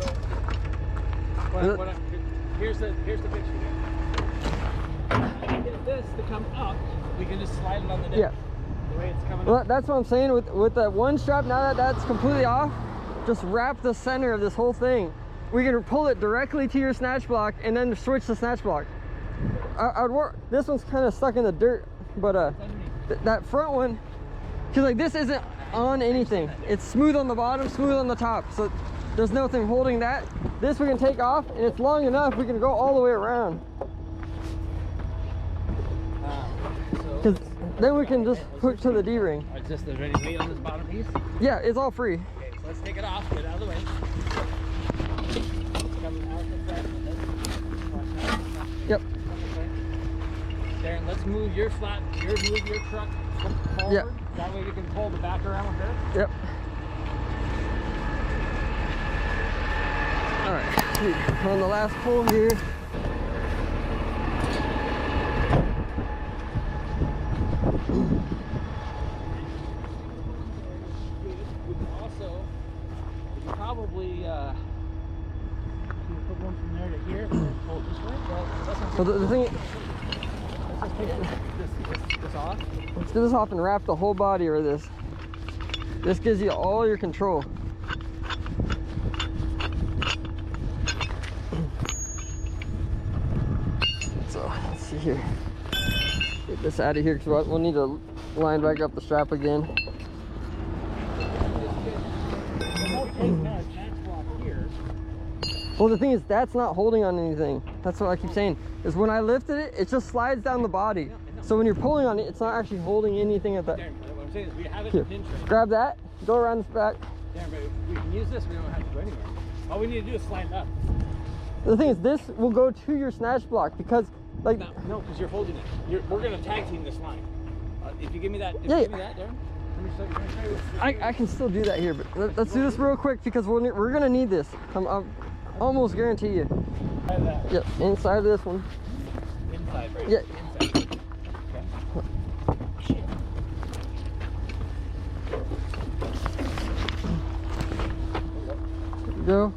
So here's the picture here. If we get this to come up, we can just slide it on the deck. Yeah. The way it's coming Well, up. that's what I'm saying with that one strap. Now that that's completely off, just wrap the center of this whole thing. We can pull it directly to your snatch block and then switch the snatch block. I would work. This one's kind of stuck in the dirt, but that front one, because like this isn't on anything. It's smooth on the bottom, smooth on the top. So there's nothing holding that. This we can take off, and it's long enough. We can go all the way around. So Because Then we can just hook to the D-ring. Is this the ready weight on this bottom piece? Yeah, it's all free. Okay, so let's take it off, get it out of the way. Coming out the front. Yep. Darren, let's move your truck forward. Yep. That way we can pull the back around with this. Yep. All right, on the last pull here. We can also, we can probably, Can you put one from there to here and then pull it this way? So the thing, let's take this off. let's do this off and wrap the whole body of this. This gives you all your control. So let's see here. Get this out of here because we'll need to line back up the strap again. Well, the thing is, that's not holding on anything. That's what I keep saying. Is when I lifted it, it just slides down the body. So when you're pulling on it, it's not actually holding anything at that. Darren, what I'm saying is we have it Here, in pinch right now. grab that, go around this back. Darren, but we can use this, we don't have to go anywhere. All we need to do is slide it up. The thing is, this will go to your snatch block because, like, No, because you're holding it. We're going to tag team this line. If you give me that, Yeah, give me that, Darren. Let me show you. I can still do that here, but let's do this real quick because we're gonna need this. I'm almost guarantee you. Try that. Yep, inside of this one. Inside, right? Yeah. Inside. Okay. There we go.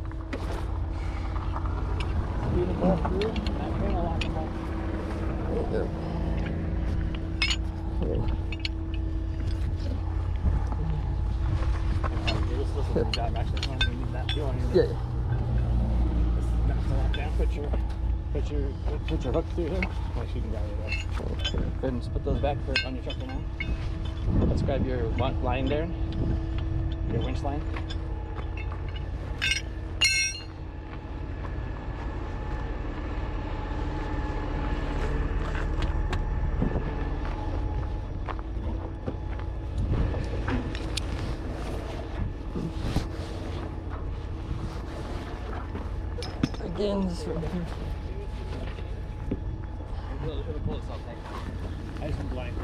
Feed it all through. That pin will lock them up. Yep. Yeah. Put your hook through here. Actually, you can grab it there. Go ahead and just put those back on your truck for now. Let's grab your line there. Your winch line. Again, this one here. It'll pull itself tight. Nice and blind.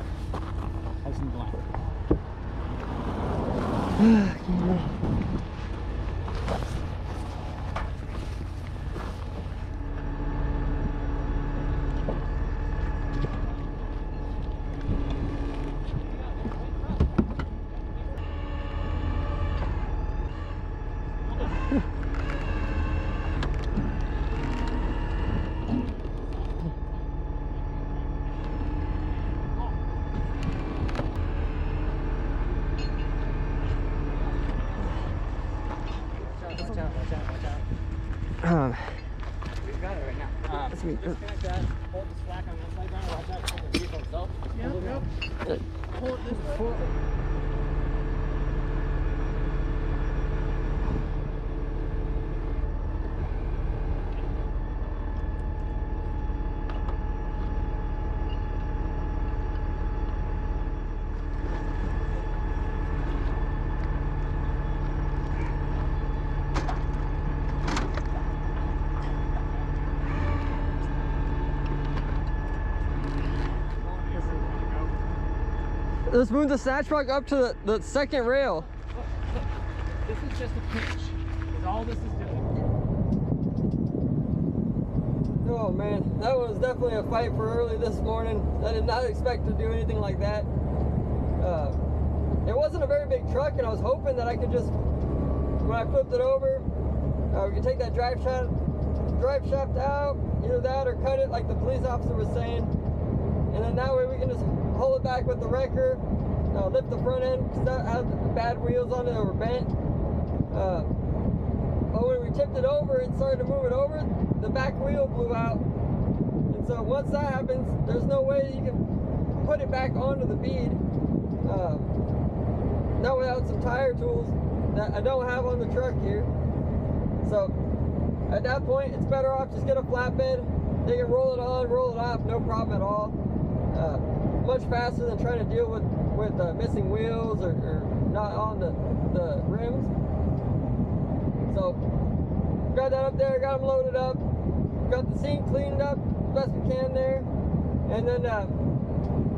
Nice and blind. We've got it right now. Disconnect that. Hold the slack on that side down. Watch out for the vehicle itself. Yep. Pull it this way. Let's move the snatch block up to the second rail. This is just a pinch. Is all this is doing. Oh man, that was definitely a fight for early this morning. I did not expect to do anything like that. It wasn't a very big truck, and I was hoping that I could just, when I flipped it over, we could take that drive shaft out, either that or cut it like the police officer was saying, and then that way we can just hold it back with the wrecker, lift the front end because that had bad wheels on it that were bent. But when we tipped it over and started to move it over, the back wheel blew out. And so once that happens, there's no way you can put it back onto the bead. Not without some tire tools that I don't have on the truck here. So at that point, it's better off just get a flatbed. They can roll it on, roll it off, no problem at all. much faster than trying to deal with missing wheels or not on the rims. So got that up there, got them loaded up, got the scene cleaned up as best we can there, and then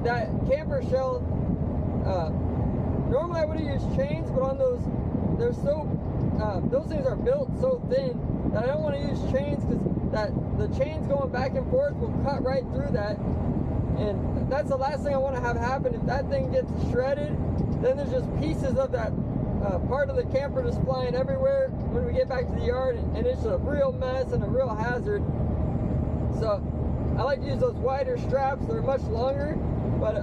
that camper shell. Normally I would have used chains, but on those, they're so those things are built so thin that I don't want to use chains, because the chains going back and forth will cut right through that, and that's the last thing I want to have happen. If that thing gets shredded, then there's just pieces of that part of the camper just flying everywhere when we get back to the yard, and it's a real mess and a real hazard. So I like to use those wider straps. They're much longer, but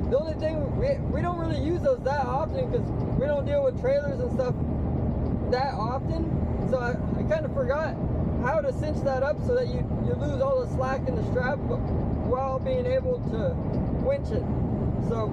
the only thing, we don't really use those that often because we don't deal with trailers and stuff that often. So I kind of forgot how to cinch that up so that you lose all the slack in the strap, but while being able to winch it. So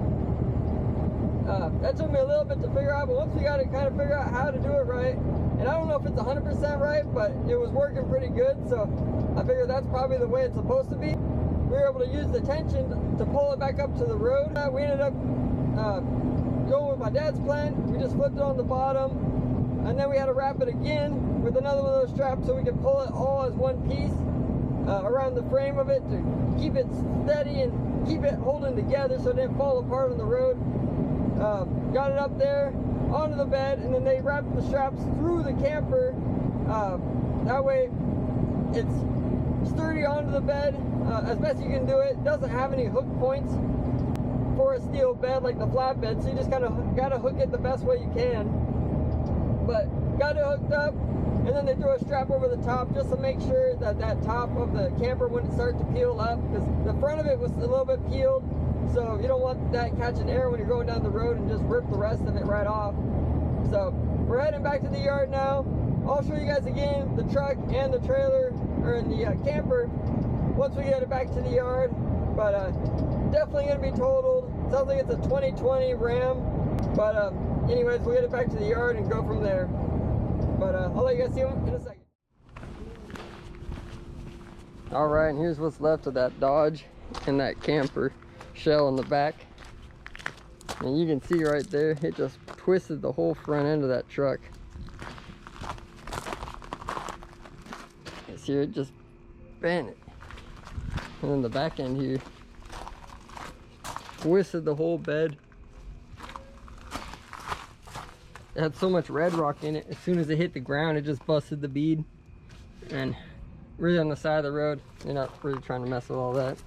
that took me a little bit to figure out, but once we got to kind of figure out how to do it right, and I don't know if it's 100% right, but it was working pretty good, so I figured that's probably the way it's supposed to be. We were able to use the tension to pull it back up to the road. We ended up going with my dad's plan. We just flipped it on the bottom, and then we had to wrap it again with another one of those straps so we could pull it all as one piece around the frame of it to keep it steady and keep it holding together so it didn't fall apart on the road. Got it up there onto the bed, and then they wrapped the straps through the camper. That way it's sturdy onto the bed as best you can do it. Doesn't have any hook points for a steel bed like the flatbed, so you just kind of got to hook it the best way you can. But got it hooked up, and then they threw a strap over the top just to make sure that that top of the camper wouldn't start to peel up, because the front of it was a little bit peeled, so you don't want that catching air when you're going down the road and just rip the rest of it right off. So we're heading back to the yard now. I'll show you guys again the truck and the trailer, or in the camper, once we get it back to the yard. But definitely gonna be totaled. Sounds like it's a 2020 Ram, but anyways, we'll get it back to the yard and go from there. But I'll let you guys see them in a second. All right, and here's what's left of that Dodge and that camper shell in the back. And you can see right there, it just twisted the whole front end of that truck. You see, it just bent it. And then the back end here twisted the whole bed. It had so much red rock in it, as soon as it hit the ground, it just busted the bead. And really on the side of the road, you're not really trying to mess with all that.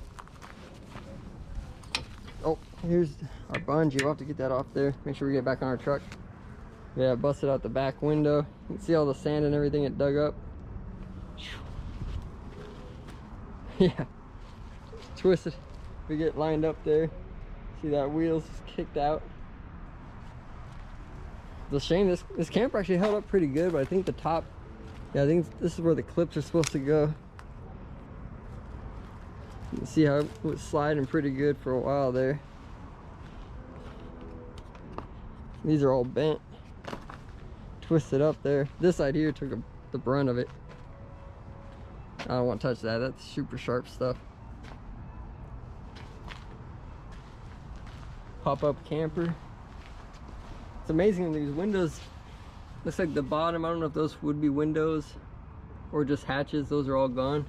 Oh, here's our bungee. We'll have to get that off there. Make sure we get back on our truck. Yeah, busted out the back window. You can see all the sand and everything it dug up. Yeah, twisted. We get lined up there. See that wheel's kicked out. It's a shame. This camper actually held up pretty good, but I think the top, yeah, I think this is where the clips are supposed to go. You can see how it was sliding pretty good for a while there. These are all bent, twisted up there. This side here took the brunt of it. I don't want to touch that. That's super sharp stuff. Pop-up camper. It's amazing, these windows, looks like the bottom, I don't know if those would be windows or just hatches. Those are all gone.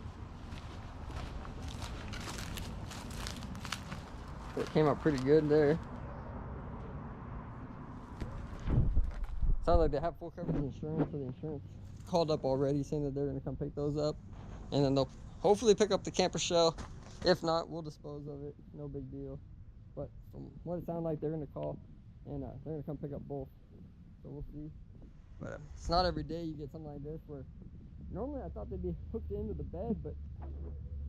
It came out pretty good there. Sounds like they have full coverage insurance, so the insurance called up already saying that they're going to come pick those up, and then they'll hopefully pick up the camper shell. If not, we'll dispose of it. No big deal. But from what it sounded like, they're going to call, and they're going to come pick up both. So we'll see. But it's not every day you get something like this where normally I thought they'd be hooked into the bed, but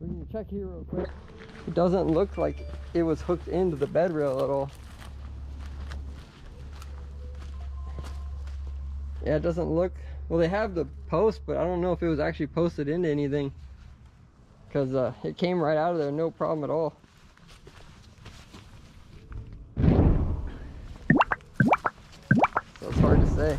we can check here real quick. It doesn't look like it was hooked into the bed rail at all. Yeah, it doesn't look, well, they have the post, but I don't know if it was actually posted into anything, because it came right out of there, no problem at all. So it's hard to say.